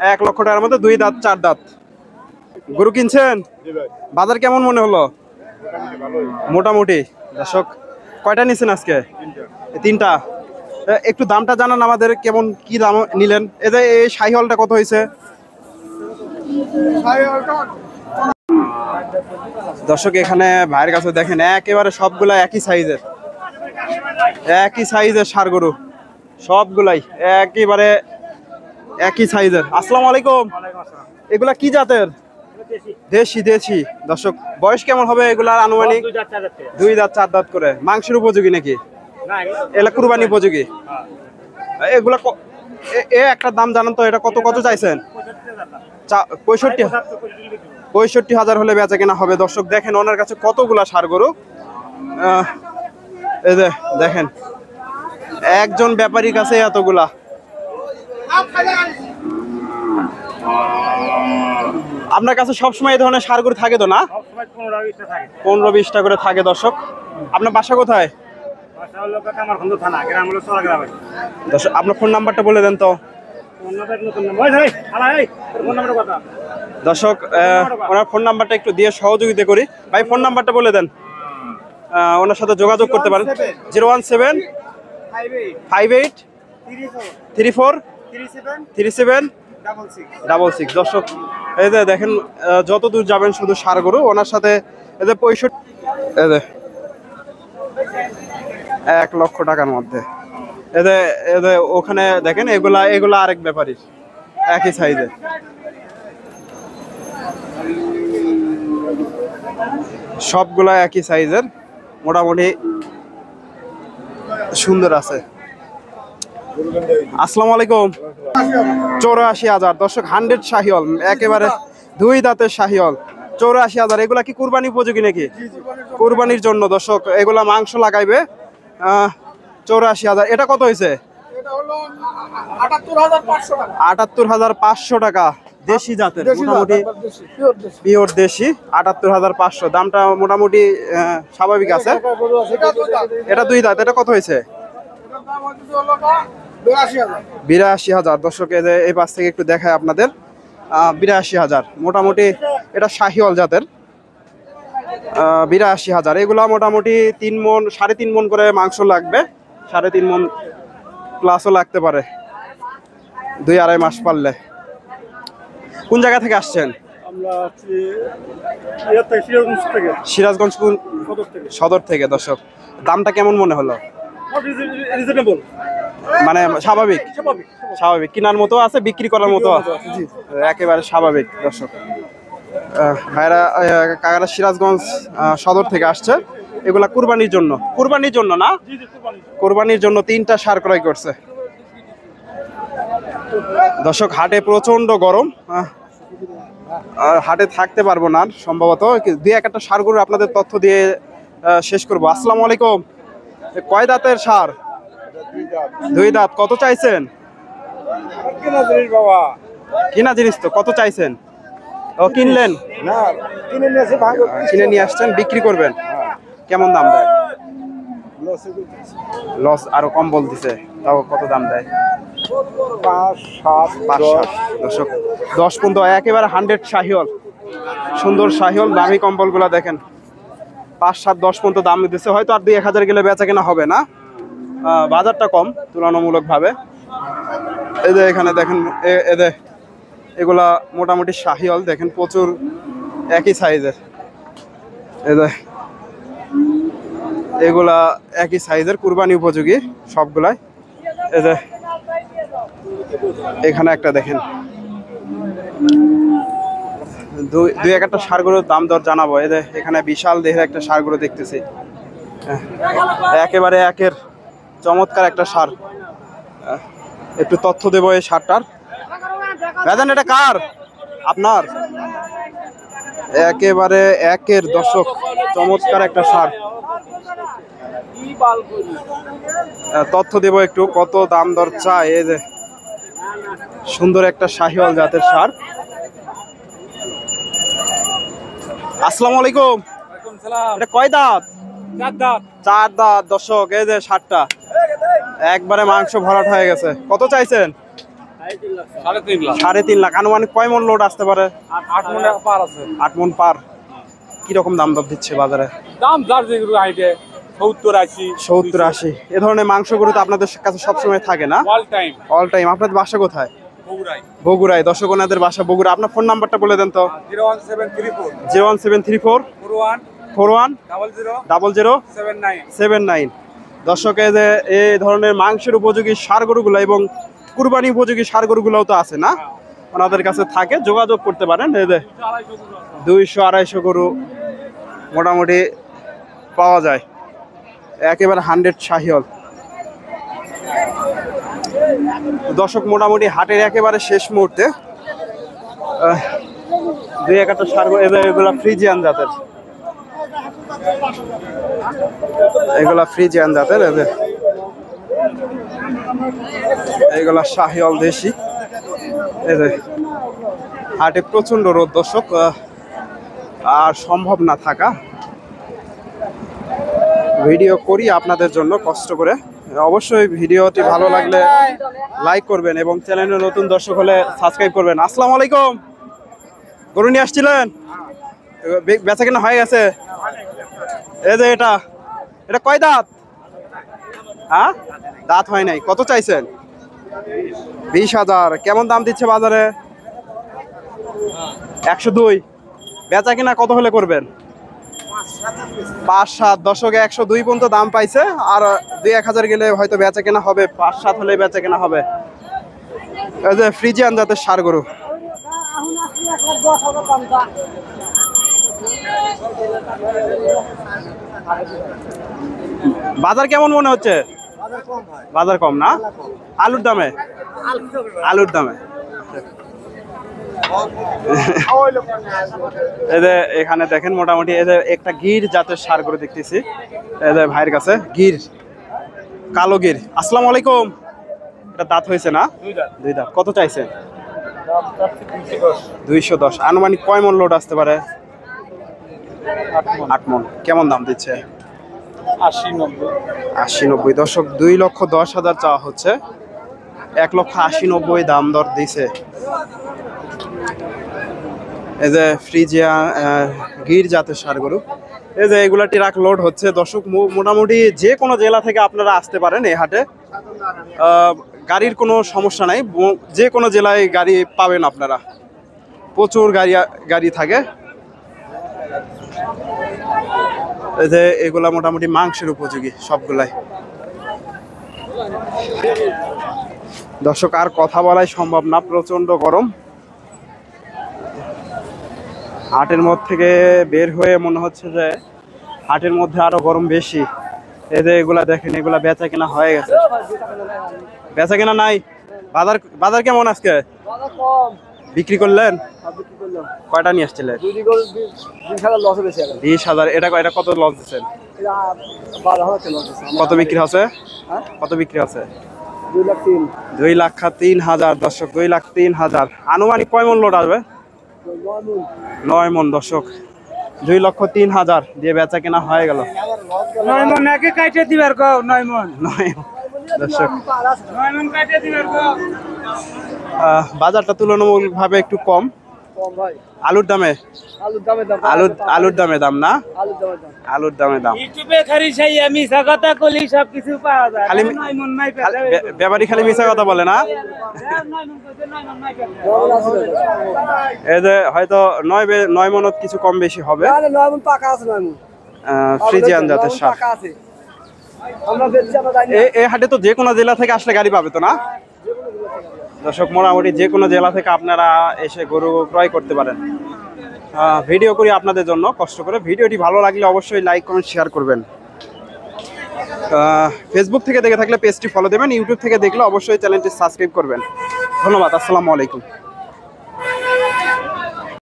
1 লক্ষ টাকার মধ্যে 2 দাঁত 4 দাঁত গরু কিনছেন? বাজার কেমন মনে হলো? মোটামুটি। দর্শক কয়টা নিছেন আজকে? 3টা। একটু দামটা জানান আমাদের, কেমন কি দাম নিলেন? এই শাহিওয়ালটা কত হয়েছে? দর্শক এখানে ভাইয়ের কাছে দেখেন একেবারে সবগুলা একই সাইজের ষাঁড় গরু, সবগুলাই একেবারে একই সাইজের। আসসালামু আলাইকুম। এগুলা কি জাতের? দেশি। দর্শক বয়স কেমন হবে এগুলার আনুমানিক? 2 দাঁত 4 দাঁত করে। মাংসের উপযোগী নাকি? এগুলা কুরবানি উপযোগী। এগুলা একটা দাম জানান তো, এটা কত চাইছেন? 65,000 হলে বেচা কেনা হবে। দর্শক দেখেন ওনার কাছে কতগুলা ষাঁড় গরু। এই যে দেখেন একজন ব্যাপারীর কাছে এতগুলা। আপনার কাছে সবসময় এই ধরনের ষাঁড় গরু থাকে তো না? 15-20টা করে থাকে। দর্শক আপনার বাসা কোথায়? দর্শক আপনার ফোন নাম্বারটা বলে দেন তো। দর্শক ওনার ফোন নাম্বারটা একটু দিয়ে সহযোগিতা করি। ভাই ফোন নাম্বারটা বলে দেন, ওনার সাথে যোগাযোগ করতে পারেন। 01758343766। দর্শক এই যে দেখেন যত দূর যাবেন শুধু ষাঁড় গরু। ওনার সাথে এই যে 1 লক্ষ টাকার মধ্যে এদের ওখানে দেখেন এগুলা আরেক ব্যাপারী একই সাইজে। সবগুলা একই সাইজের, মোটামুটি সুন্দর আছে। আসসালামু আলাইকুম। 84,000। দর্শক 100 শাহিওয়াল, একেবারে 2 দাঁতের শাহিওয়াল। 84,000। এগুলা কি কুরবানি উপযোগী নাকি? কুরবানির জন্য। দর্শক এগুলা মাংস লাগাইবে। 84,000। এটা কত হয়েছে? 78,500 টাকা। দেশি জাতের, মোটামুটি পিওর দেশি। 78,500। দামটা মোটামুটি স্বাভাবিক আছে। এটা 2 দাঁত। এটা কত হয়েছে? 82,000। দর্শক এই পাশ থেকে একটু দেখায় আপনাদের। 82,000 মোটামুটি। এটা শাহিওয়াল জাতের। 82,000। এগুলা মোটামুটি 3 মণ 3.5 মণ করে মাংস লাগবে। 3.5 মণ প্লাসও লাগতে পারে 2-2.5 মাস পারলে। কোন জায়গা থেকে আসছেন? সিরাজগঞ্জ সদর থেকে। দর্শক দামটা কেমন মনে হলো? মানে স্বাভাবিক। কেনার মতো আছে, বিক্রি করার মতো একেবারে স্বাভাবিক। দর্শক ভাইরা কাকারা সিরাজগঞ্জ সদর থেকে আসছে। এগুলা কুরবানির জন্য না? কুরবানির জন্য 3টা ষাঁড় ক্রয় করছে। দর্শক হাটে প্রচন্ড গরম, হাটে থাকতে পারবো না সম্ভবত। 2-1টা ষাঁড় গরু আপনাদের তথ্য দিয়ে শেষ করবো। আসসালামু আলাইকুম। কয় দাঁতের ষাঁড়? 2 দাঁত। কত চাইছেন? কিনা জিনিস তো। কত চাইছেন? ও কিনলেন? কিনে নিয়ে আসছেন, বিক্রি করবেন। কেমন দাম দেয়? লস আরো কম বলতেছে। তাও কত দাম দেয়? 5-7। দর্শক 10-15। একেবারে 100 শাহিওয়াল, সুন্দর শাহিওয়াল। দামি কম্বলগুলা দেখেন। 5-7-10 পর্যন্ত দাম দিচ্ছে। হয়তো আর 2-1,000 গেলে বেচা কেনা হবে না। বাজারটা কম তুলনামূলক ভাবে। এই যে এখানে দেখেন এগুলা মোটামুটি শাহিওয়াল দেখেন, প্রচুর একই সাইজের। এগুলা একই সাইজের, কুরবানি উপযোগী সবগুলাই। এই যে এখানে একটা দেখেন। 2-1টা ষাঁড় গরুর দাম দর জানাবো। এই যে এখানে বিশাল দেহের একটা ষাঁড় গরু দেখতেছি, একেবারে একের চমৎকার একটা ষাঁড়। একটু তথ্য দেবো এই ষাঁড়টার। ভাইজান এটা কার? আপনার? একেবারে একের। দর্শক চমৎকার একটা ষাঁড়। তথ্য দেব একটু, কত দাম দর চায়। এই যে সুন্দর একটা শাহিওয়াল জাতের ষাঁড়। আসসালামু আলাইকুম। এটা কয় দাঁত? 4 দাঁত। দর্শক এই যে ষাঁড়টা একবারে মাংস ভরাট হয়ে গেছে। কত চাইছেন? 3.5 লাখ। আনুমানিক কয় মন লোড আসতে পারে? 8 মন পার আছে। 8 মন পার। কিরকম দাম দর দিচ্ছে বাজারে? দাম যার যে হাইটে 70-80 এ ধরনের মাংস গরু তো আপনাদের কাছে সবসময় থাকে না? All time. আপনাদের বাসা কোথায়? বগুড়ায়। দর্শক ওনাদের বাসা বগুড়া। আপনার ফোন নাম্বারটা বলে দেন তো। 01734 41 00 79। দর্শক এই ধরনের মাংসের উপযোগী ষাঁড় গরুগুলো এবং কুরবানি উপযোগী ষাঁড় গরুগুলোও তো আছে না, ওনাদের কাছে থাকে, যোগাযোগ করতে পারেন। 200-250 গরু মোটামুটি পাওয়া যায়, একেবারে 100 শাহিওয়াল। দর্শক মোটামুটি হাটের একেবারে শেষ মুহূর্তে 2-1টা ষাঁড় এগুলা ফ্রিজিয়ান জাতের, এগুলা শাহিওয়াল দেশি। হাটে প্রচন্ড রোদ দর্শক, আর সম্ভব না থাকা, ভিডিও করি আপনাদের জন্য কষ্ট করে। অবশ্যই ভিডিওটি ভালো লাগলে লাইক করবেন এবং চ্যানেলে নতুন দর্শক হলে সাবস্ক্রাইব করবেন। আসসালামু আলাইকুম। গরু নিয়ে আসছিলেন, বেচা কেনা হয়ে গেছে? এই যে এটা কয় দাঁত? হ্যাঁ, দাঁত হয় নাই। কত চাইছেন? 20,000। কেমন দাম দিচ্ছে বাজারে? 102। বেচা কিনা কত হলে করবেন? 5-7। দর্শকে 102 পর্যন্ত দাম পাইছে, আর 2-1 গেলে হয়তো বেচা কেনা হবে, 5-7 হলে বেচা কেনা হবে। এই যে ফ্রিজিয়ান জাতের ষাঁড় গরু। বাজার কেমন মনে হচ্ছে? বাজার কম না? আলুর দামে এই যে এখানে দেখেন মোটামুটি এই যে একটা গির জাতের ষাঁড় গরু দেখতেছি এই যে ভাইয়ের কাছে, গির, কালো গির। আসসালামু আলাইকুম। এটা দাঁত হয়েছে না? 2 দাঁত। কত চাইছে? 210। আনুমানিক কয় মন লোড আসতে পারে? 8 মন। কেমন দাম দিচ্ছে? 80-90। দর্শক 2,10,000 চাওয়া হচ্ছে, 1,80,90 দাম দর দিছে। এই যে ফ্রিজিয়া গির জাতের ষাঁড় গরু, এই যে এগুলা ট্রাক লোড হচ্ছে। দর্শক মোটামুটি যে কোনো জেলা থেকে আপনারা আসতে পারেন এই হাটে, গাড়ির কোনো সমস্যা নাই, যে কোনো জেলায় গাড়ি পাবেন আপনারা, প্রচুর গাড়ি থাকে। এই যে এগুলা মোটামুটি মাংসের উপযোগী সবগুলাই। দর্শক আর কথা বলাই সম্ভব না, প্রচন্ড গরম। হাটের মধ্যে থেকে বের হয়ে মনে হচ্ছে যে হাটের মধ্যে আরো গরম বেশি। এই যে এগুলা দেখেন, এগুলা বেচা কেনা হয়ে গেছে। বেচা কেনা নাই? বাজার কেমন আজকে? বিক্রি করলেন? কয়টা নিয়ে আসছিলেন? 20,000। এটা কত লস দিচ্ছেন? কত বিক্রি আছে? কত বিক্রি আছে? 2,03,000। দর্শক 2,03,000। আনুমানিক কয় মন লোড আসবে? 9 মন। দর্শক 2,03,000 দিয়ে বেচা কেনা হয়ে গেল। 9 মন নাকি কাটে দিবার কও? 9 মন। দর্শক বাজারটা তুলনামূলকভাবে একটু কম ভাই। আলুর দামে দাম না? আলুর দামে দাম। ইউটিউবে খালি সেই মিছা কথা কলি সব কিছু পাওয়া যায়। খালি 9 মন নাই, ব্যাপারী খালি মিছা কথা বলে না? এই যে হয়তো 9 মনত কিছু কম বেশি হবে। 9 মন পাকা আছে। 9 মন ফ্রিজিয়ান জাতের ষাঁড়। এই হাটে তো যে কোনো জেলা থেকে আসলে গাড়ি পাবে তো না? দর্শক মোটামুটি যে কোনো জেলা থেকে আপনারা এসে গরু ক্রয় করতে পারেন। ভিডিও করি আপনাদের জন্য কষ্ট করে। ভিডিওটি ভালো লাগলে অবশ্যই লাইক কমেন্ট শেয়ার করবেন। ফেসবুক থেকে দেখে থাকলে পেজটি ফলো দেবেন, ইউটিউব থেকে দেখলে অবশ্যই চ্যানেলটি সাবস্ক্রাইব করবেন। ধন্যবাদ। আসসালামু আলাইকুম।